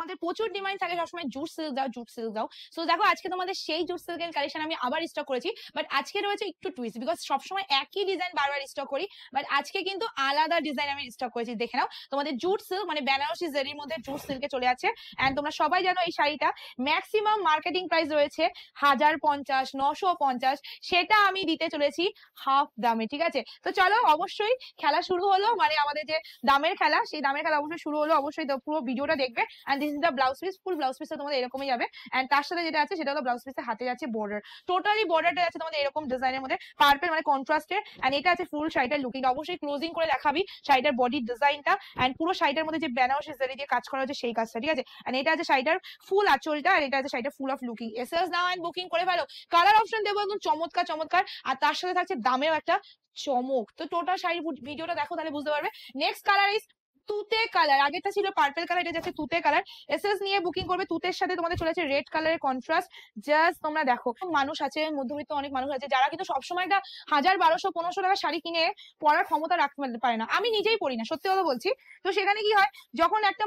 তোমাদের প্রচুর ডিমান্ড থাকে সবসময় জুট সিল্ক দাও জুট সিল্ক দাও। সো দেখো আজকে তোমাদের সেই জুট সিল্কের কালেকশন আমি আবার স্টক করেছি, বাট আজকে রয়েছে একটু টুইস্ট, বিকজ সবসময় একই ডিজাইন বারবার স্টক করি, বাট আজকে কিন্তু আলাদা ডিজাইন আমি স্টক করেছি। দেখে নাও, তোমাদের জুট সিল্ক মানে বেনারসি জারির মধ্যে জুট সিল্কে চলে যাচ্ছে। এন্ড তোমরা সবাই জানো এই শাড়িটা ম্যাক্সিমাম মার্কেটিং প্রাইস রয়েছে 1050, 950, সেটা আমি দিতে চলেছি হাফ দামে। ঠিক আছে, তো চলো অবশ্যই খেলা শুরু হলো, মানে আমাদের যে দামের খেলা, সেই দামের খেলা অবশ্যই শুরু হলো। অবশ্যই পুরো ভিডিওটা দেখবে। And this is the blouse piece, full blouse পিসটা তোমাদের এরকমই যাবে। এন্ড তার সাথে যেটা আছে সেটা হলো ব্লাউজ পিসের হাতে যাচ্ছে বর্ডার, টোটালি বর্ডারটা যাচ্ছে তোমাদের এরকম ডিজাইনের মধ্যে পার্পল মানে কন্ট্রাস্টের। এন্ড এটা আছে ফুল শাড়িটার লুকিং, অবশ্যই ক্লোজিং করে দেখাবি শাড়িটার বডির ডিজাইনটা। এন্ড পুরো শাড়িটার মধ্যে যে বেনারসি জারি দিয়ে কাজ করা হচ্ছে সেই কাজটা। ঠিক আছে, এন্ড এটা আছে শাড়িটার ফুল আঁচলটা, আর এটা আছে শাড়িটার full of looking. SS now and booking করে ফেলো। কালার অপশন দেবো একদম চমৎকার চমৎকার, আর তার সাথে থাকছে দামেও একটা চমক। তো টোটাল শাড়ির ভিডিওটা দেখো, তাহলে বুঝতে পারবে। নেক্সট কালার ইজ তুতে কালার, আগেটা ছিল পার্পল কালার, এটা যাচ্ছে তুতে কালার। এসএস নিয়ে বুকিং করবে। তুতের সাথে তোমাদের চলেছে রেড কালারের কন্ট্রাস্ট। জাস্ট তোমরা দেখো, মানুষ আছে মধ্যবিত্ত অনেক মানুষ আছে যারা কিন্তু সবসময় একটা 1000, 1200, 1500 টাকা শাড়ি কিনে পরার ক্ষমতা রাখতে পারে না। আমি নিজেই পরি না, সত্যি কথা বলছি। তো সেখানে কি হয়, যখন একটা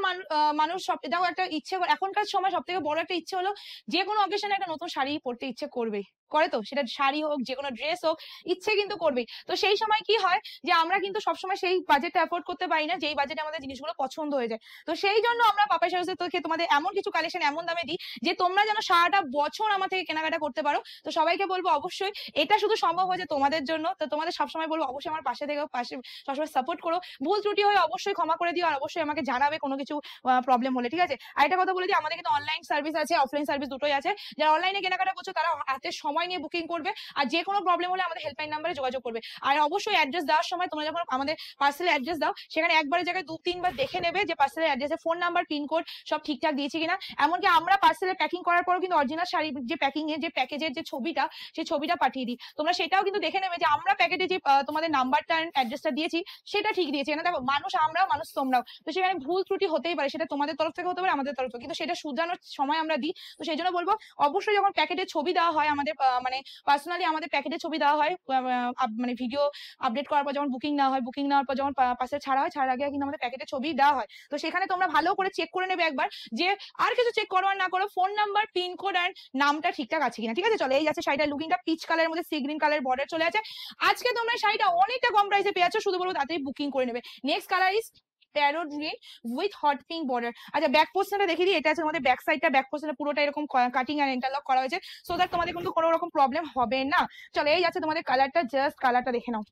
মানুষ সব এটাও একটা ইচ্ছে, এখনকার সময় সব থেকে বড় একটা ইচ্ছে হলো যে কোনো অকেশনে একটা নতুন শাড়ি পরতে ইচ্ছে করবে, করে তো, সেটা শাড়ি হোক যে কোনো ড্রেস হোক, ইচ্ছে কিন্তু করবে। তো সেই সময় কি হয় যে আমরা কিন্তু সবসময় সেই বাজেটটা অ্যাফোর্ড করতে পারি না যেই বাজেটে আমাদের জিনিসগুলো পছন্দ হয়ে যায়। তো সেই জন্য আমরা পাপাই শাড়িজের থেকে তোমাদের এমন কিছু কালেকশন এমন দামে দিই যে তোমরা যেন সারাটা বছর আমার থেকে কেনাকাটা করতে পারো। তো সবাইকে বলবো অবশ্যই এটা শুধু সম্ভব হয়েছে তোমাদের জন্য। তো তোমাদের সবসময় বলবো অবশ্যই আমার পাশে থেকে পাশে সবসময় সাপোর্ট করো। ভুল ত্রুটি হয়ে অবশ্যই ক্ষমা করে দিও, আর অবশ্যই আমাকে জানাবে কোনো কিছু প্রবলেম হলে। ঠিক আছে, আর একটা কথা বলে দিই, আমাদের কিন্তু অনলাইন সার্ভিস আছে, অফলাইন সার্ভিস দুটোই আছে। যারা অনলাইনে কেনাকাটা করছো তারা হাতে সময় নিয়ে বুকিং করবে, আর যে কোনো প্রবলেম হলে আমাদের হেল্পলাইন নাম্বারে যোগাযোগ করবে। আর অবশ্যই অ্যাড্রেস দেওয়ার সময় তোমরা যখন আমাদের পার্সেলের অ্যাড্রেস দাও, সেখানে একবারের জায়গায় 2-3 বার দেখে নেবে যে পার্সেলের অ্যাড্রেসে ফোন নাম্বার, পিনকোড সব ঠিকঠাক দিয়েছি কিনা। এমনকি আমরা পার্সেলের প্যাকিং করার পরও কিন্তু অরিজিনাল শাড়ি যে প্যাকিং এর যে প্যাকেজের যে ছবিটা, সেই ছবিটা পাঠিয়ে দিই। তোমরা সেটাও কিন্তু দেখে নেবে যে আমরা প্যাকেটে যে তোমাদের নাম্বারটা অ্যাড্রেসটা দিয়েছি সেটা ঠিক দিয়েছি না। দেখো, মানুষ আমরাও, মানুষ তোমরাও, তো সেখানে ভুল ত্রুটি হতেই পারে, সেটা তোমাদের তরফ থেকে হতে পারে, আমাদের তরফ থেকে, কিন্তু সেটা শুধরানোর সময় আমরা দিই। তো সেই জন্য বলবো অবশ্যই যখন প্যাকেটের ছবি দেওয়া হয় আমাদের, মানে পার্সোনালি আমাদের প্যাকেটের ছবি দেওয়া হয়, মানে ভিডিও আপডেট করার পর যখন বুকিং নেওয়া হয়, বুকিং নেওয়ার পর যখন পার্সেল ছাড়া হয়, ছাড়ার আগে কিন্তু আমাদের প্যাকেটের ছবি দেওয়া হয়। তো সেখানে তোমরা ভালো করে চেক করে নেবে একবার, যে আর কিছু চেক করো আর না করো, ফোন নাম্বার, পিনকোড আর নামটা ঠিকঠাক আছে কিনা। ঠিক আছে, চলো এই যাচ্ছে শাড়িটার লুকিংটা, পিচ কালারের মধ্যে সি গ্রিন কালার বর্ডার চলে আছে। আজকে তোমরা শাড়িটা অনেকটা কম প্রাইসে পেয়ে যাচ্ছ, শুধু বলবো তাড়াতাড়ি বুকিং করে নেবে। Next colour is parrot green with hot pink border. আচ্ছা, ব্যাক পোর্শনটা দেখে দিই। এটা আছে আমাদের ব্যাক সাইডটা, ব্যাক পোর্শনে পুরোটা এরকম কাটিং আর ইন্টারলক করা হয়েছে, সো দ্যাট তোমাদের কিন্তু কোনো রকম প্রবলেম হবে না। চলো এই যাচ্ছে তোমাদের কালারটা, জাস্ট কালারটা দেখে নাও।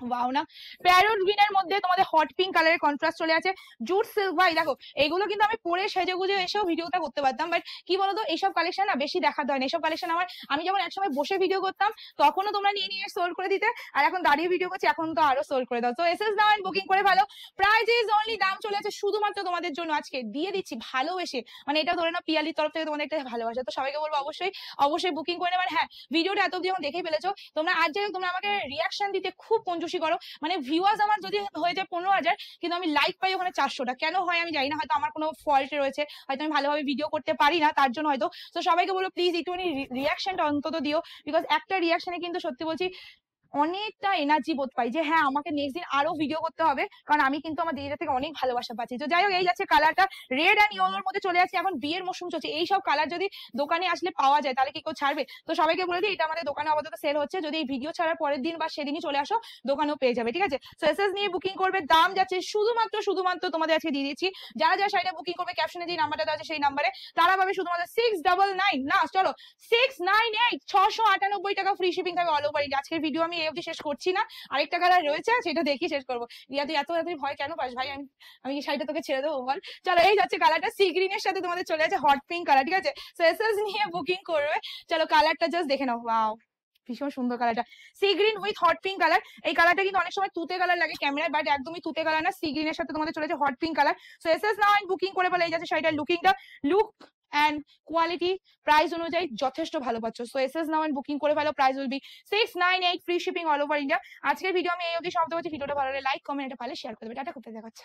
ওয়াও না, প্যারোট গ্রিনের মধ্যে তোমাদের হট পিঙ্ক কালারের কন্ট্রাস্ট চলে আছে। জুট সিল্ক, ভাই দেখো এইগুলো কিন্তু আমি পরে সেজে গুজে এসেও ভিডিওটা করতে পারতাম, বাট কি বলতো এইসব কালেকশন না বেশি দেখাতে হয় না। এইসব কালেকশন আমি যখন একসময় বসে ভিডিও করতাম তখনও তোমরা নিয়ে নিয়ে সোল্ড করে দিতে, আর এখন দাঁড়িয়ে ভিডিও করছি এখন তো আরো সোল্ড করে দাও। তো এসএস নাও এন্ড বুকিং করে ভালো। প্রাইস ইজ অনলি, দাম চলে আছে শুধুমাত্র তোমাদের জন্য আজকে দিয়ে দিচ্ছি ভালোবেসে, মানে এটা ধরে না পিয়ালির তরফ থেকে তোমাদের একটা ভালোবাসা। তো সবাইকে বলবো অবশ্যই অবশ্যই বুকিং করে নেবেন। হ্যাঁ, ভিডিওটা এত অব্দি যখন দেখেই ফেলেছো তোমরা, আর যাই হোক তোমরা আমাকে রিয়াকশন দিতে খুব কঞ্জুসি করো। মানে ভিউয়ার্স আমার যদি হয়ে যায় 15,000, কিন্তু আমি লাইক পাই ওখানে 400টা, কেন হয় আমি জানি না, হয়তো আমার কোনো ফল্ট রয়েছে, হয়তো আমি ভালোভাবে ভিডিও করতে পারি না, তার জন্য হয়তো। তো সবাইকে বলবো প্লিজ একটুখানি রিয়াকশনটা অন্তত দিও, বিকজ একটা রিয়াকশনে কিন্তু সত্যি বলছি অনেকটা এনার্জি বোধ পাই যে হ্যাঁ আমাকে নেক্সট দিন আরো ভিডিও করতে হবে, কারণ আমি কিন্তু আমার দিদিদের থেকে অনেক ভালোবাসা পাচ্ছি। তো যাই হোক এই যাচ্ছে কালারটা, রেড অ্যান্ড ইয়েলোর মধ্যে চলে আসছে। এখন বিয়ের মৌসুম চলছে, এইসব কালার যদি দোকানে আসলে পাওয়া যায় তাহলে কি কেউ ছাড়বে? তো সবাইকে বলে দিই এটা আমাদের দোকানে আপাতত সেল হচ্ছে, যদি এই ভিডিও ছাড়ার পরের দিন বা সেদিনই চলে আসো দোকানেও পেয়ে যাবে। ঠিক আছে, সো এসএস নিয়ে বুকিং করবে। দাম যাচ্ছে শুধুমাত্র তোমাদের আজকে দিয়ে দিচ্ছি, যারা যারা শাড়িটা বুকিং করবে ক্যাপশনে যে নাম্বারটা দেওয়া আছে সেই নাম্বারে, তারা পাবে শুধুমাত্র 699, না চলো 698, 698 টাকা ফ্রি শিপিং থাকবে অল ওভার ইন্ডিয়া। আজকের ভিডিও আমি এই অবধি শেষ করছি না, আরেকটা কালার রয়েছে সেটা দেখি শেষ করবো। রিয়া তুই এত তাড়াতাড়ি ভয় কেন পাস ভাই? আমি কি শাড়িটা তোকে ছেড়ে দেবো বল? চলো এই যাচ্ছে কালারটা, সি গ্রিনের সাথে তোমাদের চলে আছে হট পিঙ্ক কালার। ঠিক আছে, সো এসএস নিয়ে বুকিং করবে। চলো কালারটা জাস্ট দেখে নাও, ওয়াও ভীষণ সুন্দর কালারটা, sea green with hot pink colour. এই কালারটা কিন্তু অনেক সময় তুতে কালার লাগে ক্যামেরায়, বাট একদমই তুতে কালার না, সি গ্রিনের সাথে তোমাদের চলেছে hot pink colour. So SS now and booking করে বলে এই যাচ্ছে শাড়িটার লুকিংটা, লুক এন্ড কোয়ালিটি প্রাইস অনুযায়ী যথেষ্ট ভালো পাচ্ছ। So SS now and booking করে ফেলো, price will be 698, free shipping all over India. আজকের ভিডিও আমি এই অবধি সমাপ্ত করছি। ভিডিওটা ভালো লাগলে লাইক, কমেন্ট, এটা পারলে শেয়ার করে দেবে। টাটা, করতে দেখাচ্ছে।